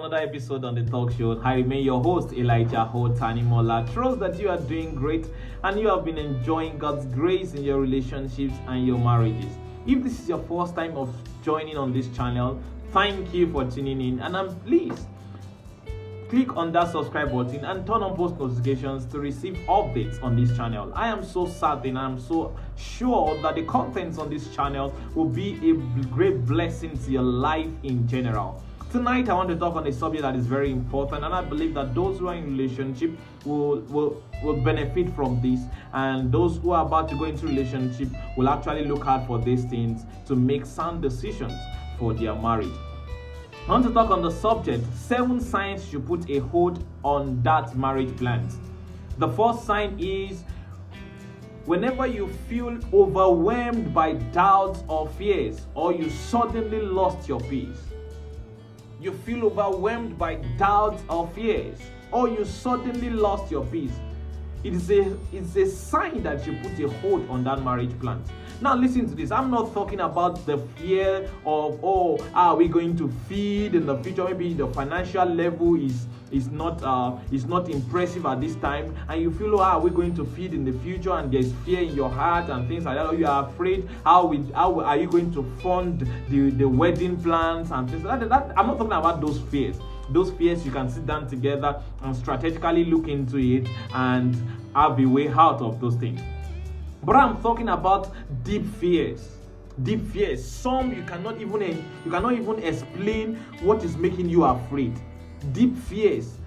another episode on the talk show. I remain your host, Elijah Tanimola. Trust that you are doing great and you have been enjoying God's grace in your relationships and your marriages. If this is your first time of joining on this channel, thank you for tuning in, and please click on that subscribe button and turn on post notifications to receive updates on this channel. I am so certain, I'm so sure that the contents on this channel will be a great blessing to your life in general. Tonight I want to talk on a subject that is very important, and I believe that those who are in relationship will benefit from this, and those who are about to go into relationship will actually look out for these things to make sound decisions for their marriage. I want to talk on the subject 7 signs you put a hold on that marriage plans. The first sign is whenever you feel overwhelmed by doubts or fears, or you suddenly lost your peace. You feel overwhelmed by doubts or fears, or you suddenly lost your peace. It's a sign that you put a hold on that marriage plan. Now listen to this. I'm not talking about the fear of, are we going to feed in the future? Maybe the financial level is not impressive at this time, and you feel, are we going to feed in the future? And there's fear in your heart and things like that. Or you are afraid, how are you going to fund the wedding plans and things like that? I'm not talking about those fears. Those fears, you can sit down together and strategically look into it and have a way out of those things. But I'm talking about deep fears. Deep fears. Some you cannot even explain what is making you afraid. Deep fears.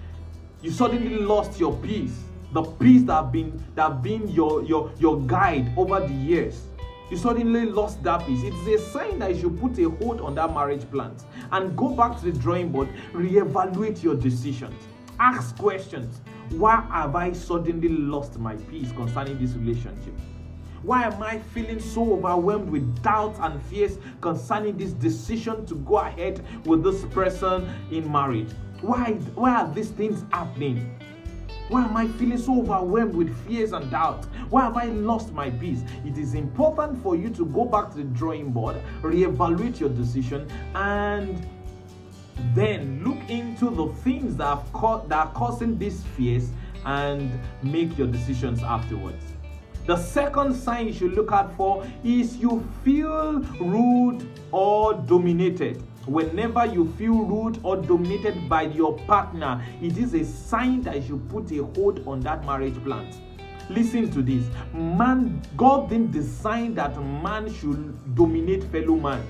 You suddenly lost your peace. The peace that have been your guide over the years. You suddenly lost that peace. It's a sign that you should put a hold on that marriage plan and go back to the drawing board, reevaluate your decisions. Ask questions. Why have I suddenly lost my peace concerning this relationship? Why am I feeling so overwhelmed with doubts and fears concerning this decision to go ahead with this person in marriage? Why are these things happening? Why am I feeling so overwhelmed with fears and doubts? Why have I lost my peace? It is important for you to go back to the drawing board, reevaluate your decision, and then look into the things that are causing these fears and make your decisions afterwards. The second sign you should look out for is you feel rude or dominated. Whenever you feel rude or dominated by your partner, it is a sign that you should put a hold on that marriage plan. Listen to this. God didn't design that man should dominate fellow man.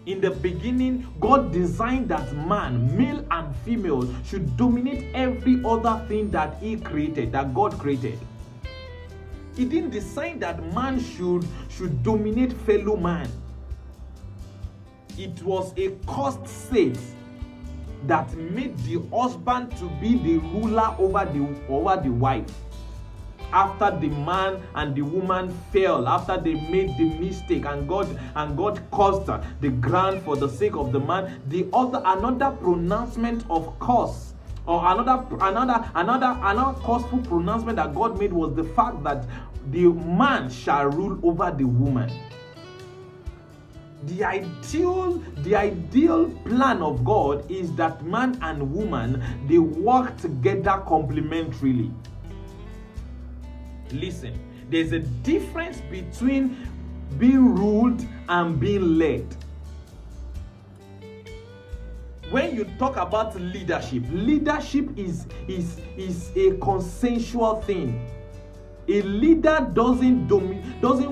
In the beginning, God designed that man, male and female, should dominate every other thing that He created, that God created. He didn't design that man should dominate fellow man. It was a cursed state that made the husband to be the ruler over the wife. After the man and the woman fell, after they made the mistake, and God cursed the ground for the sake of the man, another pronouncement of curse, or another curseful pronouncement that God made was the fact that the man shall rule over the woman. The ideal plan of God is that man and woman, they work together complementarily. Listen, there's a difference between being ruled and being led. When you talk about leadership is a consensual thing. A leader doesn't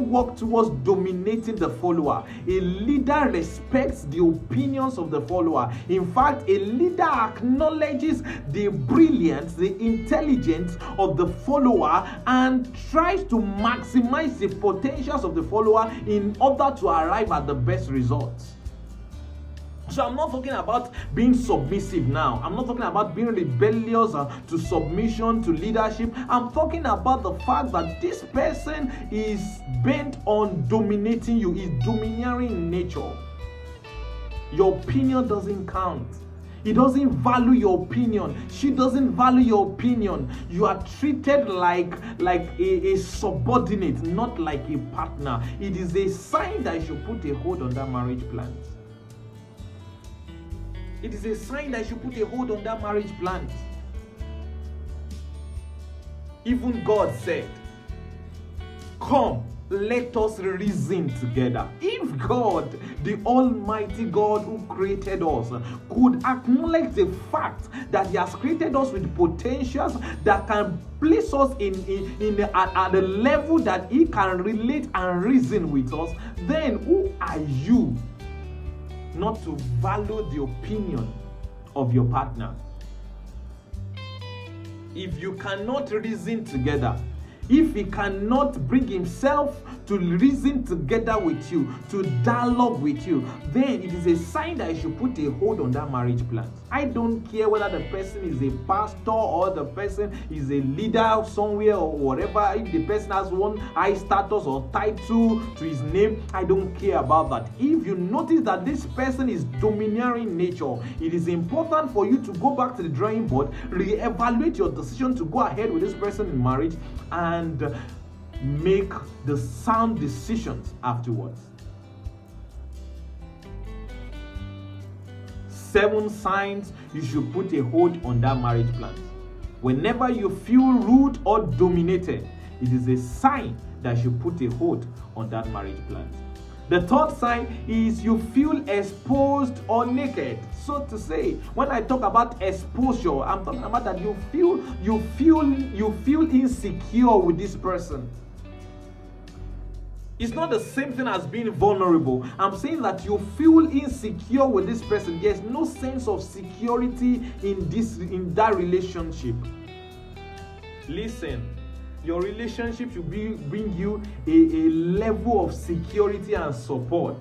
work towards dominating the follower. A leader respects the opinions of the follower. In fact, a leader acknowledges the brilliance, the intelligence of the follower, and tries to maximize the potentials of the follower in order to arrive at the best results. So I'm not talking about being submissive now. I'm not talking about being rebellious to submission, to leadership. I'm talking about the fact that this person is bent on dominating you, is domineering in nature. Your opinion doesn't count. He doesn't value your opinion. She doesn't value your opinion. You are treated like a subordinate, not like a partner. It is a sign that you should put a hold on that marriage plan. It is a sign that you should put a hold on that marriage plant. Even God said, come, let us reason together. If God, the Almighty God who created us, could acknowledge the fact that He has created us with potentials that can place us at the level that He can relate and reason with us, then who are you not to value the opinion of your partner? If you cannot reason together, if he cannot bring himself to reason together with you, to dialogue with you, then it is a sign that you should put a hold on that marriage plan. I don't care whether the person is a pastor or the person is a leader somewhere or whatever. If the person has one high status or title to his name, I don't care about that. If you notice that this person is domineering in nature, it is important for you to go back to the drawing board, reevaluate your decision to go ahead with this person in marriage, and make the sound decisions afterwards. 7 signs you should put a hold on that marriage plan. Whenever you feel rude or dominated, it is a sign that you put a hold on that marriage plan. The 3rd sign is you feel exposed or naked. So to say, when I talk about exposure, I'm talking about that you feel insecure with this person. It's not the same thing as being vulnerable. I'm saying that you feel insecure with this person. There's no sense of security in that relationship. Listen, your relationship should bring you a level of security and support.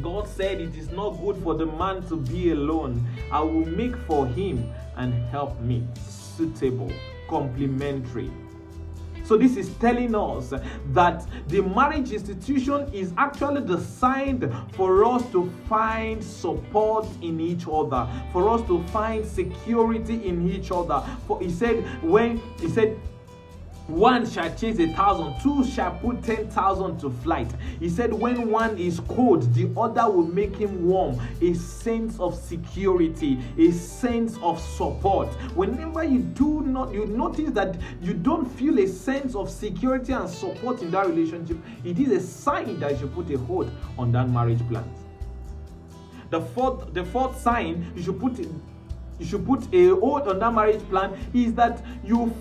God said it is not good for the man to be alone. I will make for him and help me suitable, complementary. So this is telling us that the marriage institution is actually designed for us to find support in each other, for us to find security in each other. For he said, one shall chase 1,000, 2 shall put 10,000 to flight. He said, when one is cold, the other will make him warm. A sense of security, a sense of support. Whenever you notice that you don't feel a sense of security and support in that relationship, it is a sign that you should put a hold on that marriage plan. The fourth sign you should put a hold on that marriage plan is that you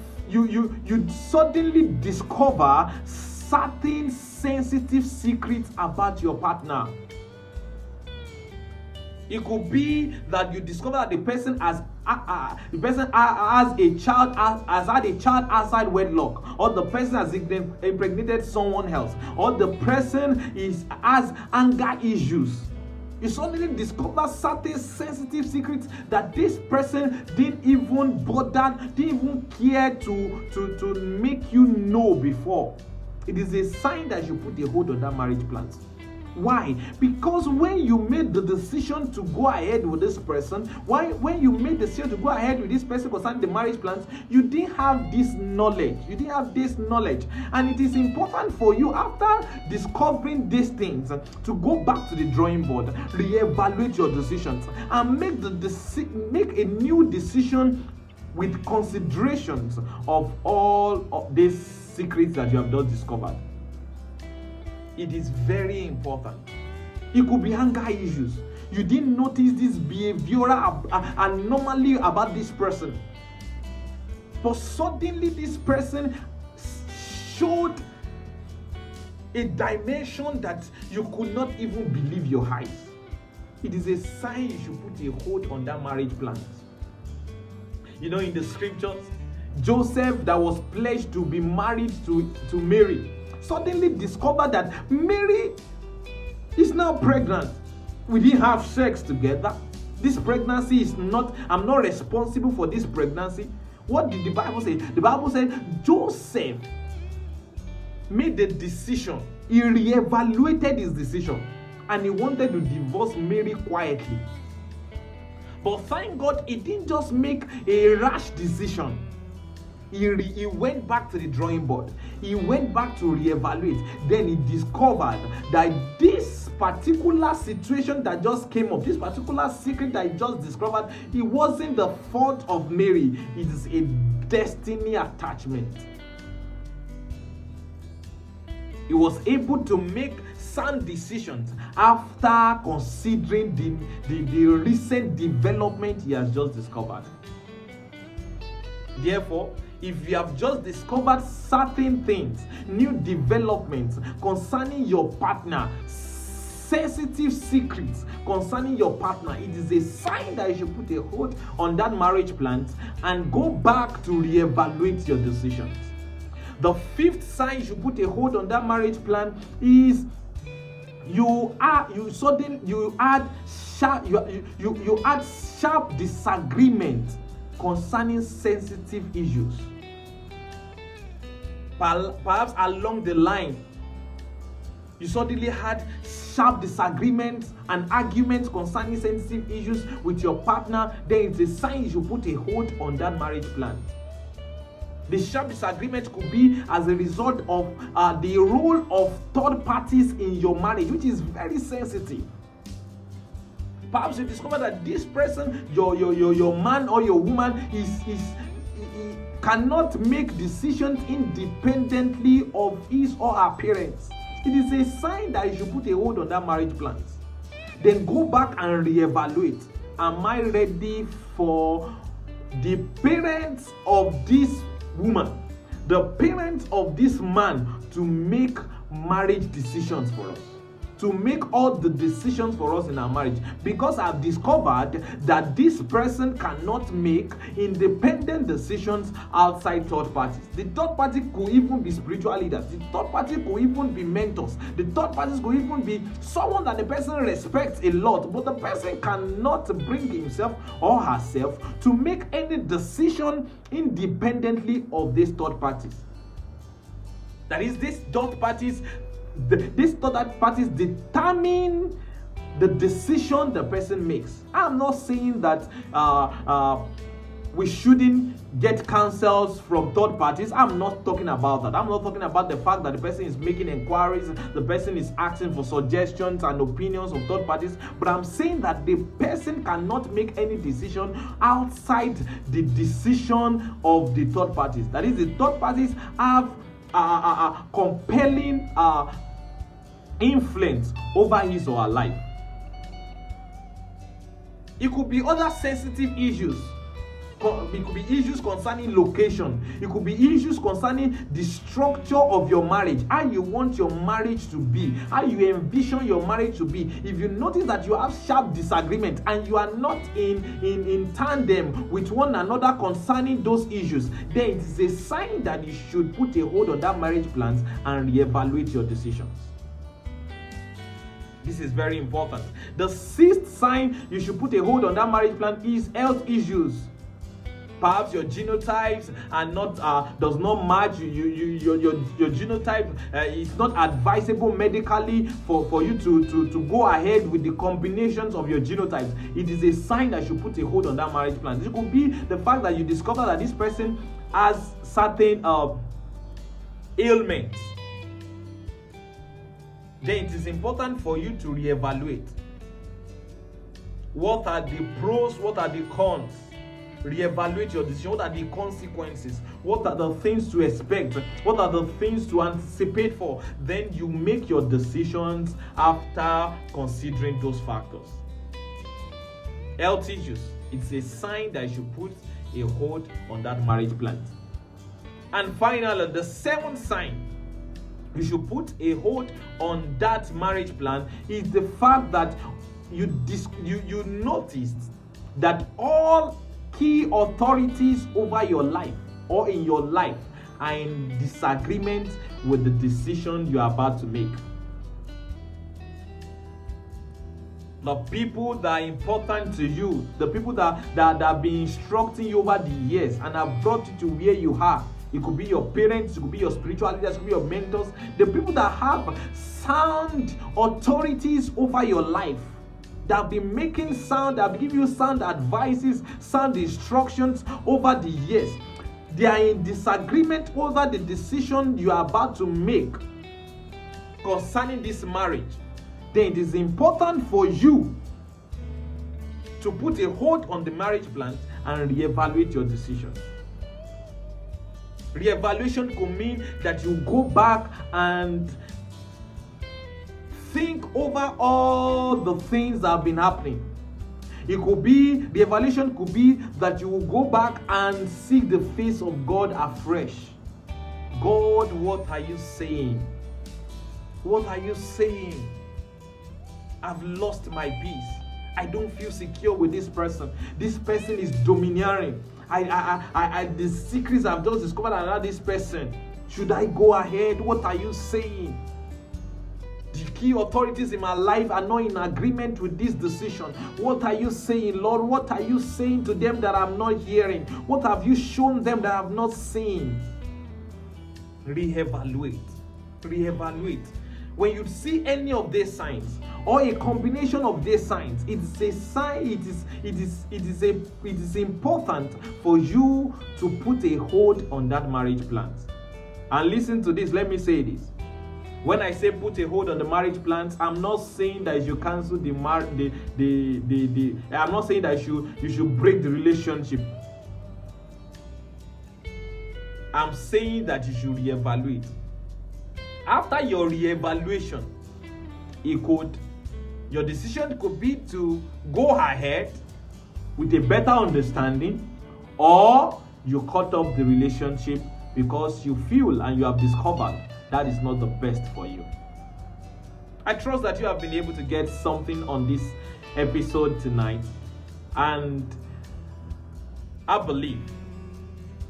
suddenly discover certain sensitive secrets about your partner. It could be that you discover that the person has had a child outside wedlock, or the person has impregnated someone else, or the person has anger issues. You suddenly discover certain sensitive secrets that this person didn't even care to make you know before. It is a sign that you put a hold on that marriage plan. Why? Because when you made the decision to go ahead with this person, when you made the decision to go ahead with this person concerning the marriage plans, you didn't have this knowledge. And it is important for you, after discovering these things, to go back to the drawing board, reevaluate your decisions, and make a new decision with considerations of all of these secrets that you have just discovered. It is very important. It could be anger issues. You didn't notice this behavioral anomaly about this person, but suddenly this person showed a dimension that you could not even believe your eyes. It is a sign you should put a hold on that marriage plan. You know, in the scriptures, Joseph, that was pledged to be married to Mary, suddenly discovered that Mary is now pregnant. We didn't have sex together. This pregnancy I'm not responsible for this pregnancy. What did the Bible say? The Bible said Joseph made the decision. He reevaluated his decision, and he wanted to divorce Mary quietly. But thank God, he didn't just make a rash decision. He went back to the drawing board. He went back to reevaluate. Then he discovered that this particular situation that just came up, this particular secret that I just discovered, it wasn't the fault of Mary. It is a destiny attachment. He was able to make sound decisions after considering the recent development he has just discovered. Therefore, if you have just discovered certain things, new developments concerning your partner, sensitive secrets concerning your partner, it is a sign that you should put a hold on that marriage plan and go back to reevaluate your decisions. The fifth sign you should put a hold on that marriage plan is you add sharp disagreement concerning sensitive issues. Perhaps along the line, you suddenly had sharp disagreements and arguments concerning sensitive issues with your partner. Then it's a sign you should put a hold on that marriage plan. The sharp disagreement could be as a result of the role of third parties in your marriage, which is very sensitive. Perhaps you discover that this person, your man or your woman, he cannot make decisions independently of his or her parents. It is a sign that you should put a hold on that marriage plan. Then go back and reevaluate. Am I ready for the parents of this woman, the parents of this man, to make marriage decisions for us, to make all the decisions for us in our marriage? Because I've discovered that this person cannot make independent decisions outside third parties. The third party could even be spiritual leaders. The third party could even be mentors. The third party could even be someone that the person respects a lot, but the person cannot bring himself or herself to make any decision independently of these third parties. That is, these third parties determine the decision the person makes. I'm not saying that we shouldn't get counsels from third parties. I'm not talking about that. I'm not talking about the fact that the person is making inquiries, the person is asking for suggestions and opinions of third parties, but I'm saying that the person cannot make any decision outside the decision of the third parties. That is, the third parties have compelling influence over his or her life. It could be other sensitive issues. It could be issues concerning location. It could be issues concerning the structure of your marriage, how you want your marriage to be, how you envision your marriage to be. If you notice that you have sharp disagreement and you are not in tandem with one another concerning those issues, then it is a sign that you should put a hold on that marriage plans and reevaluate your decisions. This is very important. The sixth sign you should put a hold on that marriage plan is health issues. Perhaps your genotypes are not does not match. Your genotype is not advisable medically for you to go ahead with the combinations of your genotypes. It is a sign that you put a hold on that marriage plan. This could be the fact that you discover that this person has certain ailments. Then it is important for you to reevaluate. What are the pros? What are the cons? Reevaluate your decision. What are the consequences? What are the things to expect? What are the things to anticipate for? Then you make your decisions after considering those factors. Health issues. It's a sign that you should put a hold on that marriage plan. And finally, the seventh sign you should put a hold on that marriage plan is the fact that you noticed that all key authorities over your life or in your life are in disagreement with the decision you are about to make. The people that are important to you, the people that have been instructing you over the years and have brought you to where you are. It could be your parents, it could be your spiritual leaders, it could be your mentors, the people that have sound authorities over your life, that have been making sound, that have given you sound advices, sound instructions over the years. They are in disagreement over the decision you are about to make concerning this marriage. then it is important for you to put a hold on the marriage plans and reevaluate your decision. Reevaluation could mean that you go back and think over all the things that have been happening. It could be, the evaluation could be that you will go back and seek the face of God afresh. God, what are you saying? What are you saying? I've lost my peace. I don't feel secure with this person. This person is domineering. The secrets I've just discovered about this person. Should I go ahead? What are you saying? The key authorities in my life are not in agreement with this decision. What are you saying, Lord? What are you saying to them that I'm not hearing? What have you shown them that I've not seen? Reevaluate. Reevaluate. When you see any of these signs or a combination of these signs, it's a sign. It is important for you to put a hold on that marriage plans. And listen to this. Let me say this. When I say put a hold on the marriage plans, I'm not saying that you cancel I'm not saying that you should break the relationship. I'm saying that you should reevaluate. After your reevaluation, your decision could be to go ahead with a better understanding, or you cut off the relationship because you feel and you have discovered that is not the best for you. I trust that you have been able to get something on this episode tonight, and I believe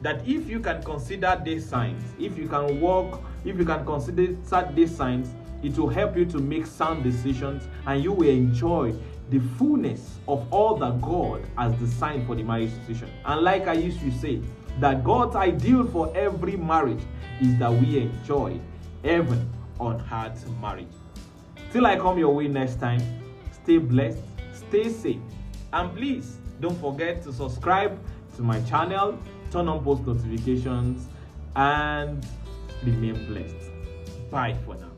that if you can consider these signs, if you can consider these signs, it will help you to make sound decisions, and you will enjoy the fullness of all that God has designed for the marriage decision. And like I used to say, that God's ideal for every marriage is that we enjoy heaven on earth marriage. Till I come your way next time, stay blessed, stay safe, and please don't forget to subscribe to my channel, turn on post notifications, and remain blessed. Bye for now.